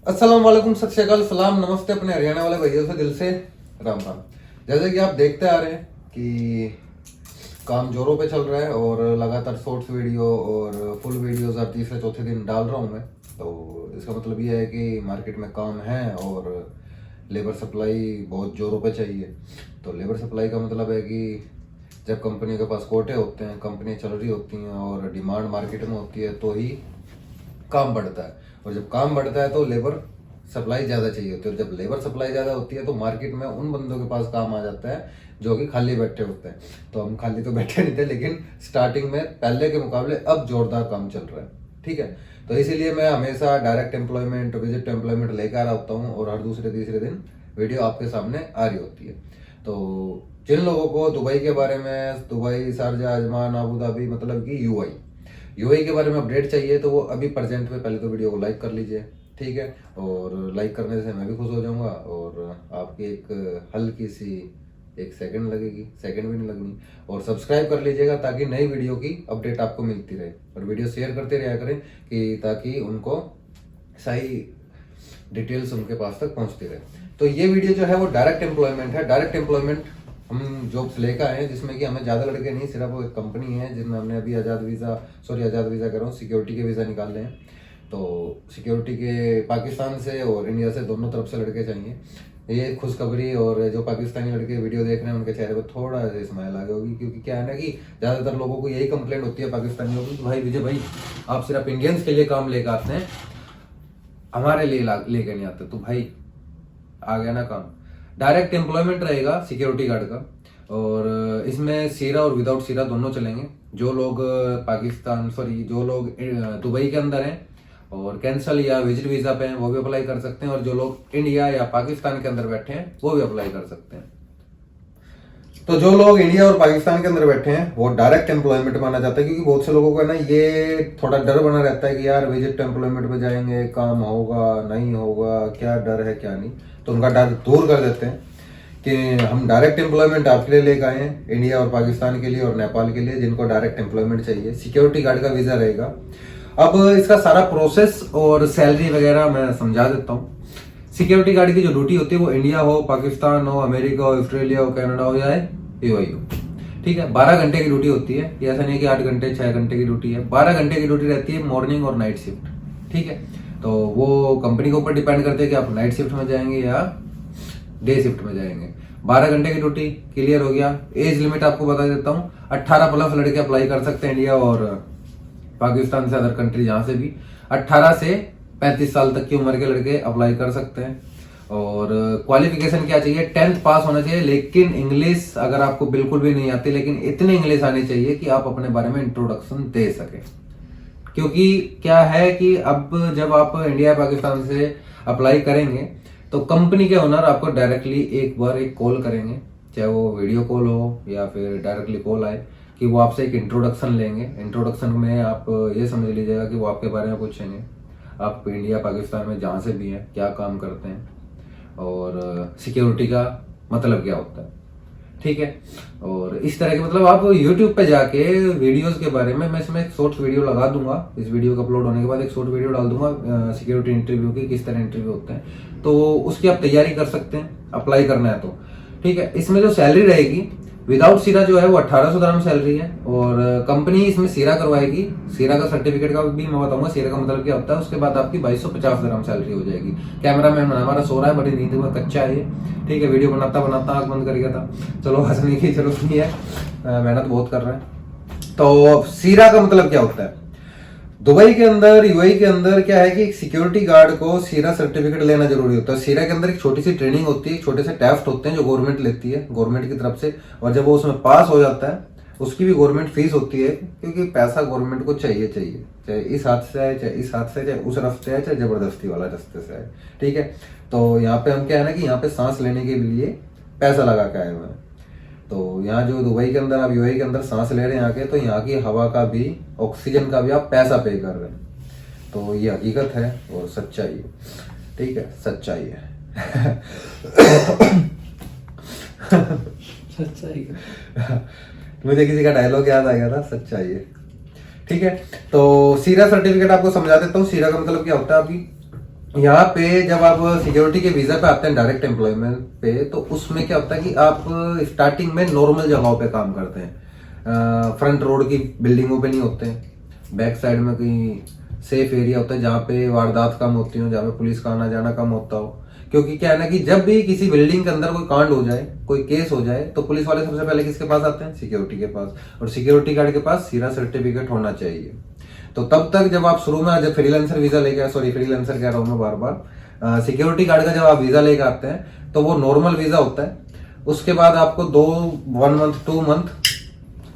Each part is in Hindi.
अस्सलाम वालेकुम, सत श्री अकाल, सलाम, नमस्ते अपने हरियाणा वाले भैया से दिल से राम राम। जैसे कि आप देखते आ रहे हैं कि काम जोरों पे चल रहा है और लगातार शॉर्ट्स वीडियो और फुल वीडियोस हर तीसरे चौथे दिन डाल रहा हूँ मैं। तो इसका मतलब ये है कि मार्केट में काम है और लेबर सप्लाई बहुत जोरों पे चाहिए। तो लेबर सप्लाई का मतलब है कि जब कंपनी के पास कोटे होते हैं, कंपनी चल रही होती हैं और डिमांड मार्केट में होती है तो ही काम बढ़ता है। और जब काम बढ़ता है तो लेबर सप्लाई ज़्यादा चाहिए होती है, और जब लेबर सप्लाई ज़्यादा होती है तो मार्केट में उन बंदों के पास काम आ जाता है जो कि खाली बैठे होते हैं। तो हम खाली तो बैठे नहीं थे, लेकिन स्टार्टिंग में पहले के मुकाबले अब जोरदार काम चल रहा है। ठीक है, तो इसीलिए मैं हमेशा डायरेक्ट एम्प्लॉयमेंट, विजिट एम्प्लॉयमेंट लेकर आता हूँ और हर दूसरे तीसरे दिन वीडियो आपके सामने आ रही होती है। तो जिन लोगों को दुबई के बारे में, Dubai, Sharjah, Ajman, Abu Dhabi, मतलब कि यूएई के बारे में अपडेट चाहिए तो वो अभी प्रेजेंट में पहले तो वीडियो को लाइक कर लीजिए। ठीक है, और लाइक करने से मैं भी खुश हो जाऊंगा और आपकी एक हल्की सी एक सेकंड लगेगी, सेकंड भी नहीं लगनी। और सब्सक्राइब कर लीजिएगा ताकि नई वीडियो की अपडेट आपको मिलती रहे, और वीडियो शेयर करते रहा करें कि ताकि उनको सही डिटेल्स उनके पास तक पहुंचती रहे। तो ये वीडियो जो है वो डायरेक्ट एम्प्लॉयमेंट है। डायरेक्ट एम्प्लॉयमेंट हम जॉब्स लेकर आए हैं जिसमें कि हमें ज़्यादा लड़के नहीं, सिर्फ वो एक कंपनी है जिसमें हमने अभी आज़ाद वीज़ा कह रहा हूँ, सिक्योरिटी के वीज़ा निकाल हैं। तो सिक्योरिटी के पाकिस्तान से और इंडिया से दोनों तरफ से लड़के चाहिए। ये खुशखबरी, और जो पाकिस्तानी लड़के वीडियो देख रहे हैं उनके चेहरे पर थोड़ा सा स्माइल आ गया होगी, क्योंकि क्या है ना कि ज़्यादातर लोगों को यही कंप्लेंट होती है पाकिस्तानियों की कि भाई विजय भाई, आप सिर्फ इंडियंस के लिए काम लेकर आते हैं, हमारे लिए लेके नहीं आते। तो भाई आ गया ना काम। डायरेक्ट एम्प्लॉयमेंट रहेगा सिक्योरिटी गार्ड का, और इसमें सीरा और विदाउट सीरा दोनों चलेंगे। जो लोग जो लोग दुबई के अंदर हैं और कैंसल या विजिट वीजा पे हैं वो भी अप्लाई कर सकते हैं, और जो लोग इंडिया या पाकिस्तान के अंदर बैठे हैं वो भी अप्लाई कर सकते हैं। तो जो लोग इंडिया और पाकिस्तान के अंदर बैठे हैं वो डायरेक्ट एम्प्लॉयमेंट माना जाता है, क्योंकि बहुत से लोगों को है ना ये थोड़ा डर बना रहता है कि यार विजिट एम्प्लॉयमेंट पे जाएंगे, काम होगा नहीं होगा, क्या डर है क्या नहीं। तो उनका डर दूर कर देते हैं कि हम डायरेक्ट एम्प्लॉयमेंट आपके लिए लेकर आए हैं, इंडिया और पाकिस्तान के लिए और नेपाल के लिए, जिनको डायरेक्ट एम्प्लॉयमेंट चाहिए। सिक्योरिटी गार्ड का वीजा रहेगा। अब इसका सारा प्रोसेस और सैलरी वगैरह मैं समझा देता हूँ। सिक्योरिटी गार्ड की जो ड्यूटी होती है वो इंडिया हो, पाकिस्तान हो, अमेरिका हो, ऑस्ट्रेलिया हो, कनाडा हो या यूएई हो। ठीक है, 12 घंटे की ड्यूटी होती है। ये ऐसा नहीं कि 8 घंटे 6 घंटे की ड्यूटी है, 12 घंटे की ड्यूटी रहती है, मॉर्निंग और नाइट शिफ्ट। ठीक है, तो वो कंपनी के ऊपर डिपेंड करते हैं कि आप नाइट शिफ्ट में जाएंगे या डे शिफ्ट में जाएंगे। 12 घंटे की ड्यूटी क्लियर हो गया। एज लिमिट आपको बता देता हूँ, 18 प्लस लड़के अप्लाई कर सकते हैं, इंडिया और पाकिस्तान से, अदर कंट्री जहां से भी। 18 से 35 साल तक की उम्र के लड़के अप्लाई कर सकते हैं। और क्वालिफिकेशन क्या चाहिए, 10th पास होना चाहिए, लेकिन इंग्लिश अगर आपको बिल्कुल भी नहीं आती, लेकिन इतनी इंग्लिश आनी चाहिए कि आप अपने बारे में इंट्रोडक्शन दे सके। क्योंकि क्या है कि अब जब आप इंडिया पाकिस्तान से अप्लाई करेंगे तो कंपनी के ओनर आपको डायरेक्टली एक बार एक कॉल करेंगे, चाहे वो वीडियो कॉल हो या फिर डायरेक्टली कॉल आए, कि वो आपसे एक इंट्रोडक्शन लेंगे। इंट्रोडक्शन में आप ये समझ लीजिएगा कि वो आपके बारे में पूछेंगे, आप इंडिया पाकिस्तान में जहाँ से भी हैं क्या काम करते हैं और सिक्योरिटी का मतलब क्या होता है। ठीक है, और इस तरह के मतलब आप YouTube पे जाके वीडियोस के बारे में, मैं इसमें एक शॉर्ट वीडियो लगा दूंगा, इस वीडियो का अपलोड होने के बाद एक शॉर्ट वीडियो डाल दूंगा सिक्योरिटी इंटरव्यू की, किस तरह इंटरव्यू होते हैं, तो उसकी आप तैयारी कर सकते हैं, अप्लाई करना है तो। ठीक है, इसमें जो सैलरी रहेगी विदाउट सीरा जो है वो 1800 दरहम सैलरी है, और कंपनी इसमें सीरा करवाएगी। सीरा का सर्टिफिकेट का भी मैं बताऊंगा सीरा का मतलब क्या होता है। उसके बाद आपकी 2250 दरहम सैलरी हो जाएगी। कैमरा मैन हमारा सो रहा है, बड़ी नींद में कच्चा है ये। ठीक है, वीडियो बनाता बनाता आंख बंद कर गया था। चलो हंसने की जरूरत नहीं है, मेहनत बहुत कर रहे हैं। तो सीरा का मतलब क्या होता है, दुबई के अंदर, यूएई के अंदर क्या है कि एक सिक्योरिटी गार्ड को सीरा सर्टिफिकेट लेना जरूरी होता है। सीरा के अंदर एक छोटी सी ट्रेनिंग होती है, छोटे से टेस्ट होते हैं जो गवर्नमेंट लेती है, गवर्नमेंट की तरफ से। और जब वो उसमें पास हो जाता है उसकी भी गवर्नमेंट फीस होती है, क्योंकि पैसा गवर्नमेंट को चाहिए, चाहे इस हाथ से आए, चाहे इस हाथ से, चाहे उस रास्ते आए, चाहे जबरदस्ती वाला रास्ते से आए। ठीक है, तो यहाँ पे हम क्या है ना कि यहाँ पे सांस लेने के लिए पैसा लगा के आए हुए हैं। तो यहाँ जो दुबई के अंदर, आप यूएई के अंदर सांस ले रहे हैं आके, तो यहाँ की हवा का भी, ऑक्सीजन का भी आप पैसा पे कर रहे हैं। तो ये हकीकत है और सच्चाई है। ठीक है, सच्चाई है। सच्चाई मुझे किसी का डायलॉग याद आ गया था, सच्चाई है। ठीक है, तो सीरा सर्टिफिकेट आपको समझा देता हूँ। सीरा का मतलब क्या होता है, आपकी यहाँ पे जब आप सिक्योरिटी के वीजा पे आते हैं डायरेक्ट एम्प्लॉयमेंट पे, तो उसमें क्या होता है कि आप स्टार्टिंग में नॉर्मल जगहों पे काम करते हैं, फ्रंट रोड की बिल्डिंगों पे नहीं होते हैं, बैक साइड में कहीं सेफ एरिया होता है जहाँ पे वारदात कम होती हो, जहाँ पे पुलिस का आना जाना कम होता हो। क्योंकि क्या है ना कि जब भी किसी बिल्डिंग के अंदर कोई कांड हो जाए, कोई केस हो जाए, तो पुलिस वाले सबसे पहले किसके पास आते हैं? सिक्योरिटी के पास। और सिक्योरिटी गार्ड के पास सीरा सर्टिफिकेट होना चाहिए। तो तब तक जब आप शुरू में जब फ्रीलांसर वीजा लेके, सॉरी फ्रीलांसर कह रहा हूँ मैं बार बार, सिक्योरिटी गार्ड का जब आप वीजा लेके आते हैं तो वो नॉर्मल वीजा होता है। उसके बाद आपको 1 मंथ 2 मंथ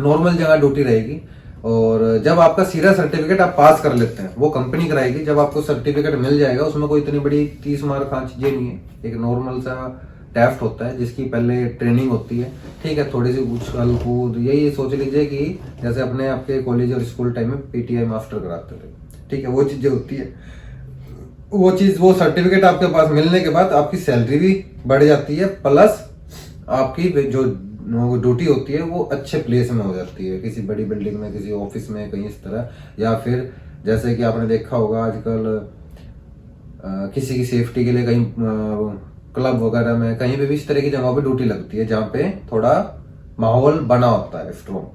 नॉर्मल जगह ड्यूटी रहेगी। और जब आपका सीरा सर्टिफिकेट आप पास कर लेते हैं, वो कंपनी कराएगी। जब आपको सर्टिफिकेट मिल जाएगा, उसमें कोई इतनी बड़ी 30 मार खान चीजें नहीं है, एक नॉर्मल सा टेस्ट होता है जिसकी पहले ट्रेनिंग होती है। ठीक है, थोड़ी सी उछल कूद, यही सोच लीजिए कि जैसे अपने आपके कॉलेज और स्कूल टाइम में पीटीआई मास्टर कराते थे। ठीक है, वो चीजें होती है। वो चीज, वो सर्टिफिकेट आपके पास मिलने के बाद आपकी सैलरी भी बढ़ जाती है, प्लस आपकी जो ड्यूटी होती है वो अच्छे प्लेस में हो जाती है, किसी बड़ी बिल्डिंग में, किसी ऑफिस में, कहीं इस तरह। या फिर जैसे कि आपने देखा होगा आजकल किसी की सेफ्टी के लिए कहीं क्लब वगैरह में, कहीं पे भी इस तरह की जगहों पे ड्यूटी लगती है जहाँ पे थोड़ा माहौल बना होता है स्ट्रॉन्ग।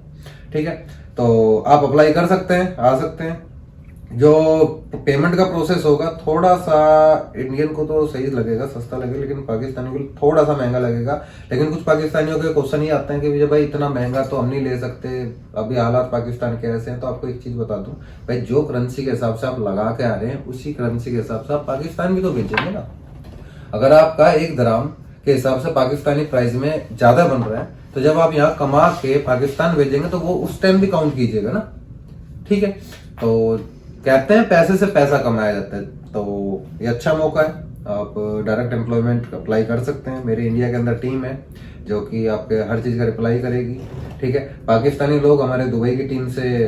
ठीक है, तो आप अप्लाई कर सकते हैं, आ सकते हैं। जो पेमेंट का प्रोसेस होगा थोड़ा सा इंडियन को तो सही लगेगा, सस्ता लगेगा, लेकिन पाकिस्तानी को थोड़ा सा महंगा लगेगा। लेकिन कुछ पाकिस्तानियों के क्वेश्चन ही आते हैं कि भाई इतना महंगा तो हम नहीं ले सकते, अभी हालात पाकिस्तान के ऐसे हैं। तो आपको एक चीज बता दूं भाई, जो करेंसी के हिसाब से आप लगा के आ रहे हैं, उसी करेंसी के हिसाब से आप पाकिस्तान भी तो बेचेंगे ना। अगर आपका 1 दराम के हिसाब से पाकिस्तानी प्राइस में ज्यादा बन रहा है, तो जब आप यहाँ कमा के पाकिस्तान भेजेंगे तो वो उस टाइम भी काउंट कीजिएगा ना। ठीक है, तो कहते हैं पैसे से पैसा कमाया जाता है, तो ये अच्छा मौका है, आप डायरेक्ट एम्प्लॉयमेंट अप्लाई कर सकते हैं। मेरे इंडिया के अंदर टीम है जो कि आपके हर चीज का रिप्लाई करेगी। ठीक है, पाकिस्तानी लोग हमारे दुबई की टीम से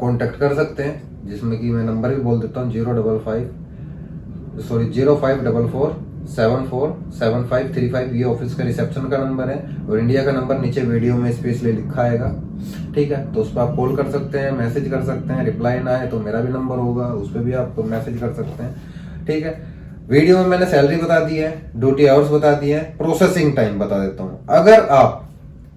कांटेक्ट कर सकते हैं, जिसमें कि मैं नंबर भी बोल देता हूँ, 0554747535। ये ऑफिस का रिसेप्शन का नंबर है, और इंडिया का नंबर नीचे वीडियो में स्पेशली लिखा आएगा। ठीक है, तो उस पर आप कॉल कर सकते हैं, मैसेज कर सकते हैं। रिप्लाई ना आए तो मेरा भी नंबर होगा, उस पर भी आप मैसेज कर सकते हैं। ठीक है, वीडियो में मैंने सैलरी बता दी है, ड्यूटी आवर्स बता दिए हैं, प्रोसेसिंग टाइम बता देता हूँ। अगर आप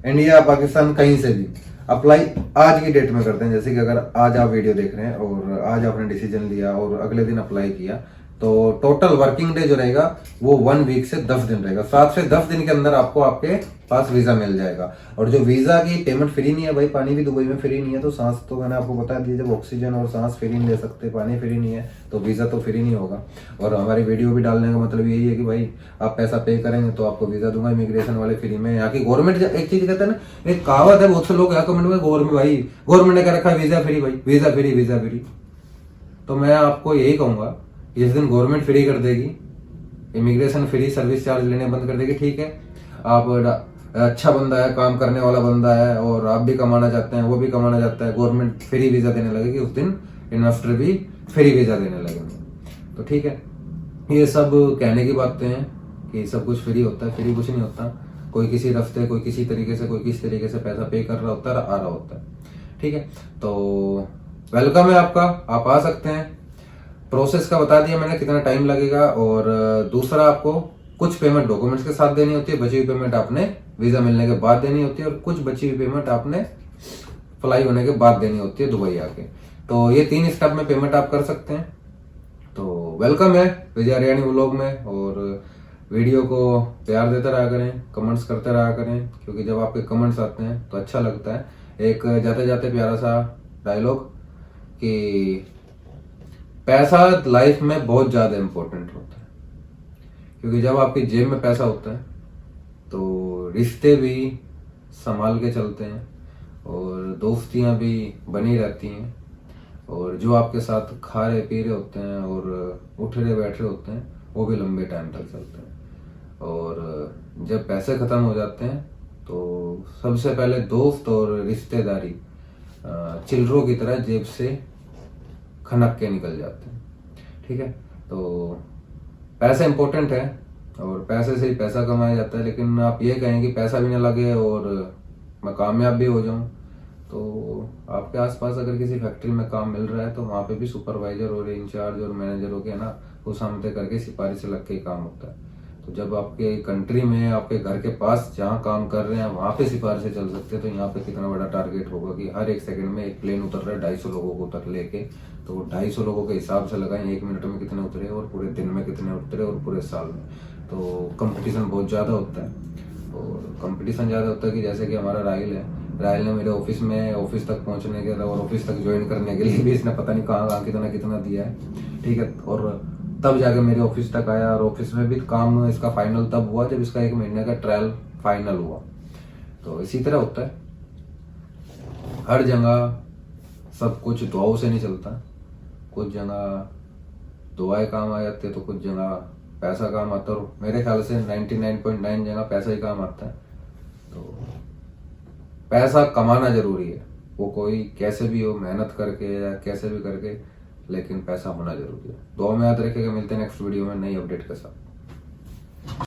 इंडिया पाकिस्तान कहीं से भी अप्लाई आज की डेट में करते हैं, जैसे कि अगर आज आप वीडियो देख रहे हैं और आज आपने डिसीजन लिया और अगले दिन अप्लाई किया, तो टोटल वर्किंग डे जो रहेगा वो 1 वीक से 10 दिन रहेगा। 7 से 10 दिन के अंदर आपको आपके पास वीजा मिल जाएगा। और जो वीजा की पेमेंट फ्री नहीं है भाई, पानी भी दुबई में फ्री नहीं है, तो सांस तो मैंने आपको बता दिया, जब ऑक्सीजन और सांस फ्री नहीं ले सकते, पानी फ्री नहीं है, तो वीजा तो फ्री नहीं होगा। और हमारी वीडियो भी डालने का मतलब यही है कि भाई आप पैसा पे करेंगे तो आपको वीजा दूंगा इमिग्रेशन वाले फ्री में। यहाँ की गवर्नमेंट एक चीज कहते हैं ना, एक कहावत है, बहुत से लोग यहाँ कमेंट में गवर्नमेंट ने कह रखा है वीजा फ्री, भाई वीजा फ्री वीजा फ्री। तो मैं आपको यही कहूंगा, जिस दिन गवर्नमेंट फ्री कर देगी, इमिग्रेशन फ्री, सर्विस चार्ज लेने बंद कर देगी, ठीक है, आप अच्छा बंदा है, काम करने वाला बंदा है, और आप भी कमाना चाहते हैं, वो भी कमाना चाहता है, गवर्नमेंट फ्री वीजा देने लगेगी, उस दिन इन्वेस्टर भी फ्री वीजा देने लगेंगे। तो ठीक है, ये सब कहने की बातें हैं कि सब कुछ फ्री होता है, फ्री कुछ नहीं होता। कोई किसी रास्ते, कोई किसी तरीके से, कोई किस तरीके से पैसा पे कर रहा होता है, आ रहा होता है। ठीक है, तो वेलकम है आपका, आप आ सकते हैं। प्रोसेस का बता दिया मैंने कितना टाइम लगेगा। और दूसरा, आपको कुछ पेमेंट डॉक्यूमेंट्स के साथ देनी होती है, बची हुई पेमेंट आपने वीजा मिलने के बाद देनी होती है, और कुछ बची हुई पेमेंट आपने फ्लाई होने के बाद देनी होती है दुबई आके। तो ये 3 स्टेप में पेमेंट आप कर सकते हैं। तो वेलकम है विजय हरियाणी व्लॉग में, और वीडियो को प्यार देते रहा करें, कमेंट्स करते रहा करें, क्योंकि जब आपके कमेंट्स आते हैं तो अच्छा लगता है। एक जाते जाते प्यारा सा डायलॉग कि पैसा लाइफ में बहुत ज्यादा इंपॉर्टेंट होता है, क्योंकि जब आपकी जेब में पैसा होता है तो रिश्ते भी संभाल के चलते हैं, और दोस्तियां भी बनी रहती हैं, और जो आपके साथ खा रहे पी रहे होते हैं और उठ रहे बैठ रहे होते हैं, वो भी लंबे टाइम तक चलते हैं। और जब पैसे खत्म हो जाते हैं तो सबसे पहले दोस्त और रिश्तेदारी चिल्ड्रों की तरह जेब से खनक के निकल जाते हैं। ठीक है, तो पैसा इंपॉर्टेंट है, और पैसे से ही पैसा कमाया जाता है। लेकिन आप ये कहें कि पैसा भी ना लगे और मैं कामयाब भी हो जाऊं, तो आपके आसपास अगर किसी फैक्ट्री में काम मिल रहा है तो वहाँ पे भी सुपरवाइजर और इंचार्ज और मैनेजर हो के ना उस हमते करके सिफारिश से लग के ही काम होता है। तो जब आपके कंट्री में आपके घर के पास जहाँ काम कर रहे हैं वहाँ पे सिफारिशें चल सकते हैं, तो यहाँ पे कितना बड़ा टारगेट होगा कि हर एक सेकंड में एक प्लेन उतर रहा है 250 लोगों को उतर लेके, तो वो 250 लोगों के हिसाब से लगाएं 1 मिनट में कितने उतरे और पूरे दिन में कितने उतरे और पूरे साल में। तो कंपटीशन बहुत ज़्यादा होता है, और कंपटीशन ज़्यादा होता है कि जैसे कि हमारा राहिल ने मेरे ऑफिस में ऑफिस तक पहुंचने के और ऑफिस तक ज्वाइन करने के लिए भी इसने पता नहीं कहाँ कहाँ कितना कितना दिया है, ठीक है। और तब जाके मेरे ऑफिस तक आया, और ऑफिस में भी काम इसका फाइनल तब हुआ जब इसका 1 महीने का ट्रायल फाइनल हुआ। तो इसी तरह होता है हर जगह, सब कुछ दुआओं से नहीं चलता। कुछ जगह दुआएं काम आ जाती है, तो कुछ जगह पैसा काम आता है, और मेरे ख्याल से 99.9 जगह पैसा ही काम आता है। तो पैसा कमाना जरूरी है, वो कोई कैसे भी हो, मेहनत करके या कैसे भी करके, लेकिन पैसा होना जरूरी है। दुआ में याद रखेगा। मिलते हैं नेक्स्ट वीडियो में नई अपडेट के साथ।